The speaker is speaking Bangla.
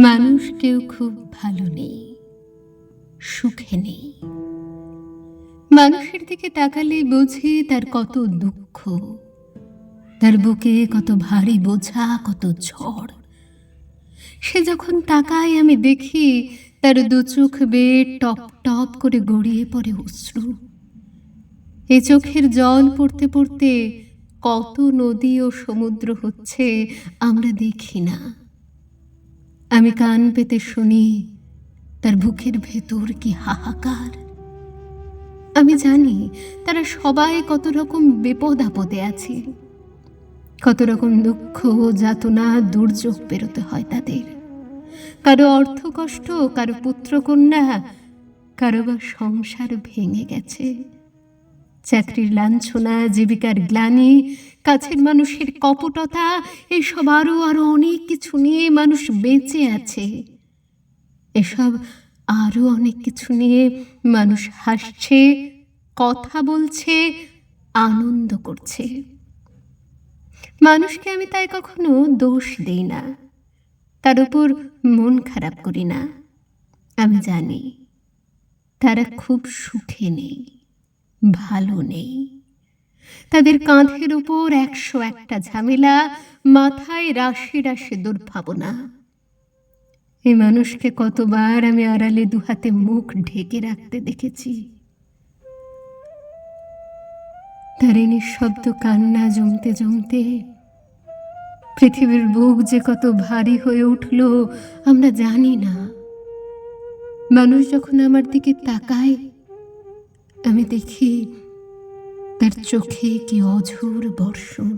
মানুষ কেউ খুব ভালো নেই, সুখে নেই। মানুষের দিকে তাকালেই বোঝে তার কত দুঃখ, তার বুকে কত ভারী বোঝা, কত ঝড়। সে যখন তাকায় আমি দেখি তার দু চোখ বেয়ে টপ টপ করে গড়িয়ে পড়ে অশ্রু। এই চোখের জল পড়তে পড়তে কত নদী ও সমুদ্র হচ্ছে আমরা দেখি না। আমি কান পেতে শুনি তার বুকের ভেতর কি হাহাকার। আমি জানি তারা সবাই কত রকম বিপদ আপদে আছে, কত রকম দুঃখ, যাতনা, দুর্যোগ পেরোতে হয় তাদের। কারো অর্থ কষ্ট, কারো পুত্রকন্যা, কারো বা সংসার ভেঙে গেছে। চাকরির লাঞ্ছনা, জীবিকার গ্লানি, কাছের মানুষের কপটতা, এসব আরো আরো অনেক কিছু নিয়ে মানুষ বেঁচে আছে। এসব আরো অনেক কিছু নিয়ে মানুষ হাসছে, কথা বলছে, আনন্দ করছে। মানুষকে আমি তাই কখনো দোষ দেই না, তার উপর মন খারাপ করি না। আমি জানি তারা খুব সুখে নেই, ভালো নেই। তাদের কাঁধের উপর 101টা ঝামেলা, মাথায় রাশি রাশি দুর্ভাবনা। এই মানুষকে কতবার আমি আড়ালে দুহাতে মুখ ঢেকে রাখতে দেখেছি। তার এই নিঃশব্দ কান্না জমতে জমতে পৃথিবীর বুক যে কত ভারী হয়ে উঠল আমরা জানি না। মানুষ যখন আমার দিকে তাকায় আমি দেখি তার চোখে কি অঝোর বর্ষণ।